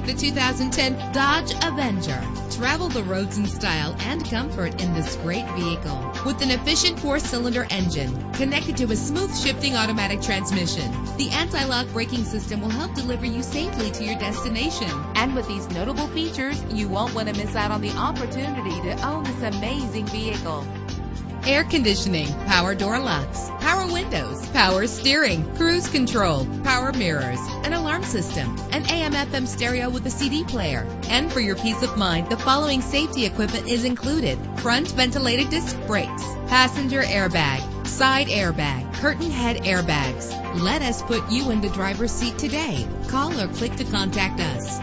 the 2010 Dodge Avenger. Travel the roads in style and comfort in this great vehicle. With an efficient 4-cylinder engine connected to a smooth shifting automatic transmission, the anti-lock braking system will help deliver you safely to your destination. And with these notable features, you won't want to miss out on the opportunity to own this amazing vehicle. Air conditioning, power door locks, power windows, power steering, cruise control, power mirrors, an alarm system, an AM/FM stereo with a CD player. And for your peace of mind, the following safety equipment is included: front ventilated disc brakes, passenger airbag, side airbag, curtain head airbags. Let us put you in the driver's seat today. Call or click to contact us.